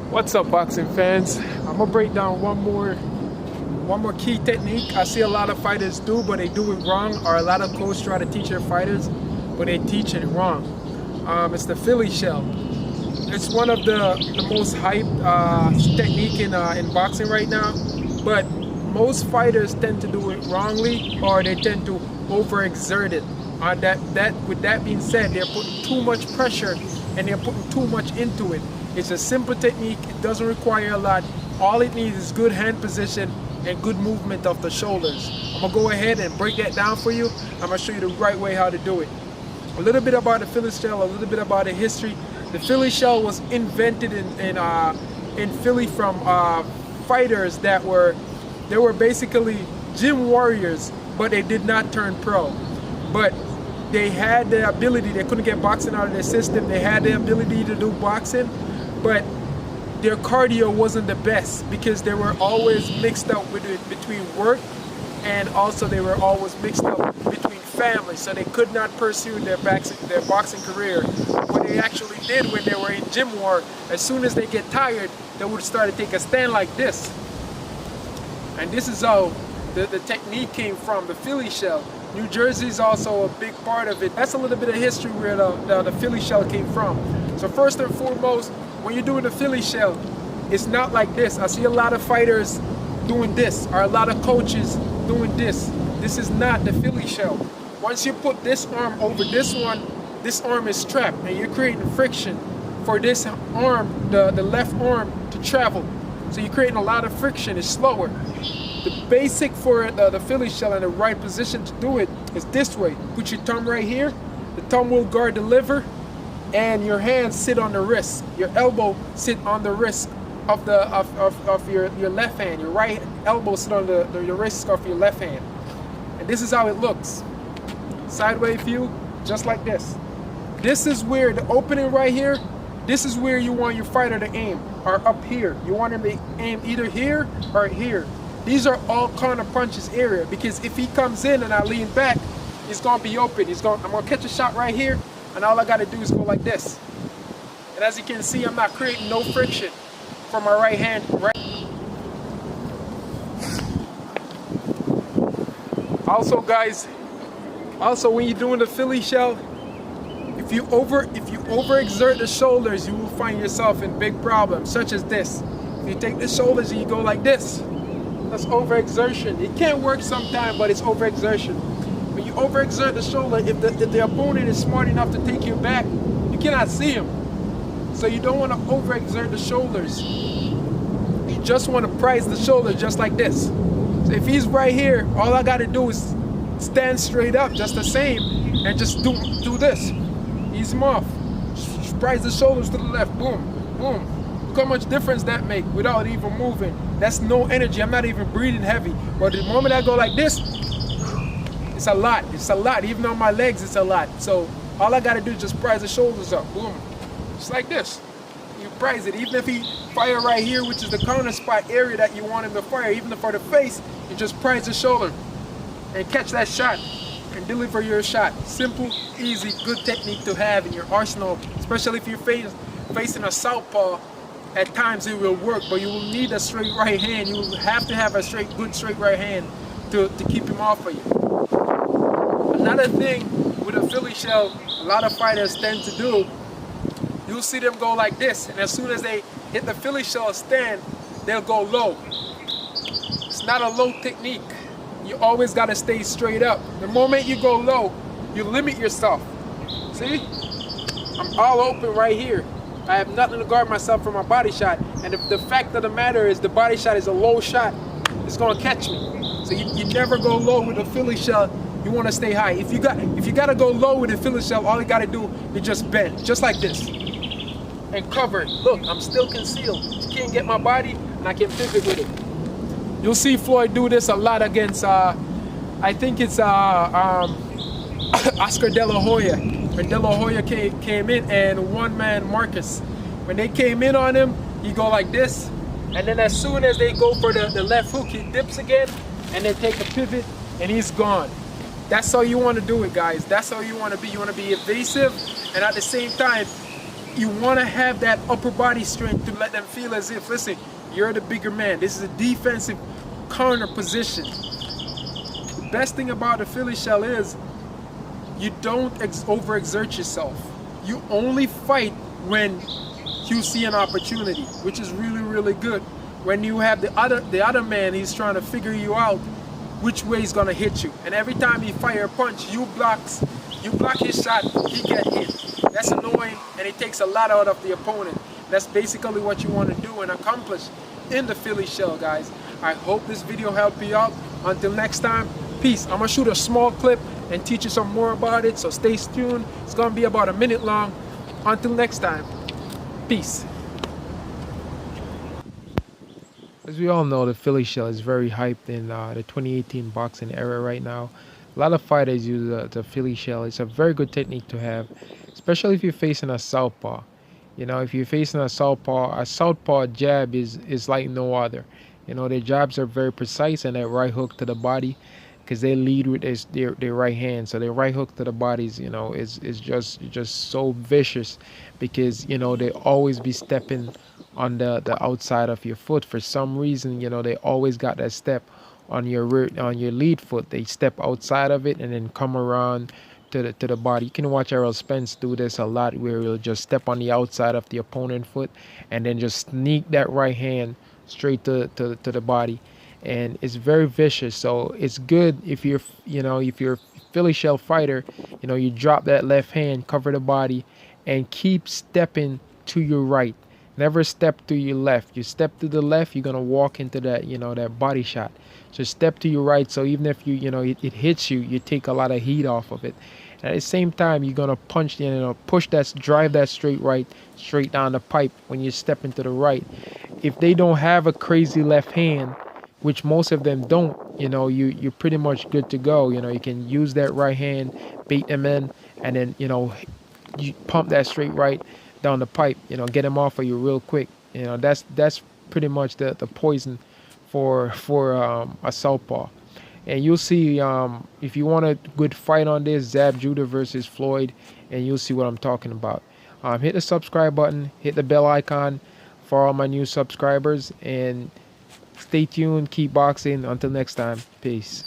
What's up, boxing fans? I'm gonna break down one more key technique I see a lot of fighters do, but they do it wrong, or a lot of coaches try to teach their fighters, but they teach it wrong. It's the Philly shell. It's one of the most hyped technique in boxing right now, but most fighters tend to do it wrongly, or they tend to overexert it. With that being said, they're putting too much pressure and they're putting too much into it. It's a simple technique. It doesn't require a lot. All it needs is good hand position and good movement of the shoulders. I'm gonna go ahead and break that down for you. I'm gonna show you the right way how to do it. A little bit about the Philly shell, a little bit about the history. The Philly shell was invented in Philly from fighters that were basically gym warriors, but they did not turn pro. But they had the ability. They couldn't get boxing out of their system. They had the ability to do boxing, but their cardio wasn't the best because they were always mixed up with it between work, and also they were always mixed up between family, so they could not pursue their boxing career. What they actually did when they were in gym war, as soon as they get tired, they would start to take a stand like this. And this is how the technique came from, the Philly shell. New Jersey is also a big part of it. That's a little bit of history where the Philly shell came from. So first and foremost, when you're doing the Philly shell, it's not like this. I see a lot of fighters doing this, or a lot of coaches doing this. This is not the Philly shell. Once you put this arm over this one, this arm is trapped, and you're creating friction for this arm, the left arm, to travel. So you're creating a lot of friction. It's slower. The basic for the Philly shell and the right position to do it is this way. Put your thumb right here. The thumb will guard the liver, and your hands sit on the wrist. Your elbow sit on the wrist of your left hand. Your right elbow sit on the wrist of your left hand. And this is how it looks. Sideways view, just like this. This is where the opening right here, this is where you want your fighter to aim, or up here. You want him to aim either here or here. These are all counter punches area, because if he comes in and I lean back, he's gonna be open. I'm gonna catch a shot right here, and all I gotta do is go like this. And as you can see, I'm not creating no friction from my right hand. Also, guys, when you're doing the Philly shell, if you overexert the shoulders, you will find yourself in big problems, such as this. If you take the shoulders and you go like this, that's overexertion. It can work sometimes, but it's overexertion. When you overexert the shoulder, if the opponent is smart enough to take you back, you cannot see him. So you don't want to overexert the shoulders. You just want to price the shoulder just like this. So if he's right here, all I got to do is stand straight up, just the same, and just do this. Ease him off. Price the shoulders to the left. Boom, boom. Look how much difference that make without even moving. That's no energy. I'm not even breathing heavy. But the moment I go like this, it's a lot. It's a lot. Even on my legs, it's a lot. So all I gotta do is just price the shoulders up. Boom. Just like this. You price it. Even if he fire right here, which is the counter spot area that you want him to fire, even for the face, you just price the shoulder and catch that shot and deliver your shot. Simple, easy, good technique to have in your arsenal, especially if you're facing a southpaw. At times it will work, but you will need a straight right hand. You will have to have a good straight right hand to keep him off of you. Another thing with a Philly shell, a lot of fighters tend to do, you'll see them go like this, and as soon as they hit the Philly shell stand, they'll go low. It's not a low technique. You always got to stay straight up. The moment you go low, you limit yourself. See? I'm all open right here. I have nothing to guard myself from my body shot. And the fact of the matter is the body shot is a low shot. It's going to catch me. So you never go low with a Philly shell. You want to stay high. If you got to go low with a Philly shell, all you got to do is just bend, just like this. And cover it. Look, I'm still concealed. You can't get my body, and I can pivot with it. You'll see Floyd do this a lot against, I think it's Oscar De La Hoya. When De La Hoya came in, and one man, Marcus, when they came in on him, he go like this, and then as soon as they go for the left hook, he dips again, and then take a pivot, and he's gone. That's how you want to do it, guys. That's how you want to be. You want to be evasive, and at the same time, You want to have that upper body strength to let them feel as if, listen, you're the bigger man. This is a defensive corner position. The best thing about the Philly shell is you don't overexert yourself. You only fight when you see an opportunity, which is really, really good. When you have the other man, he's trying to figure you out which way he's gonna hit you. And every time he fire a punch, you block his shot, he get hit. That's annoying, and it takes a lot out of the opponent. That's basically what you want to do and accomplish in the Philly shell, guys. I hope this video helped you out. Until next time, peace. I'm gonna shoot a small clip and teach you some more about it, so stay tuned. It's gonna be about a minute long. Until next time, peace. As we all know, the Philly shell is very hyped in the 2018 boxing era right now. A lot of fighters use the Philly shell. It's a very good technique to have, especially if you're facing a southpaw. You know, if you're facing a southpaw jab is like no other. You know, their jabs are very precise, and that right hook to the body, because they lead with their right hand. So their right hook to the bodies, you know, is just so vicious, because, you know, they always be stepping on the outside of your foot. For some reason, you know, they always got that step on your lead foot. They step outside of it and then come around to the body. You can watch Errol Spence do this a lot, where he'll just step on the outside of the opponent foot and then just sneak that right hand straight to the body, and it's very vicious. So it's good if you're a Philly shell fighter, you know, you drop that left hand, cover the body, and keep stepping to your right. Never step to your left. You step to the left, you're gonna walk into that, you know, that body shot. So step to your right, so even if it hits you, you take a lot of heat off of it. And at the same time, you're gonna punch, you know, drive that straight right, straight down the pipe when you step into the right. If they don't have a crazy left hand, which most of them don't, you know, you're pretty much good to go. You know, you can use that right hand, bait them in, and then, you know, you pump that straight right down the pipe, you know, get them off of you real quick. You know, that's pretty much the poison for a southpaw. And you'll see, if you want a good fight on this, Zab Judah versus Floyd, and you'll see what I'm talking about. Hit the subscribe button, hit the bell icon for all my new subscribers, and stay tuned, keep boxing. Until next time, peace.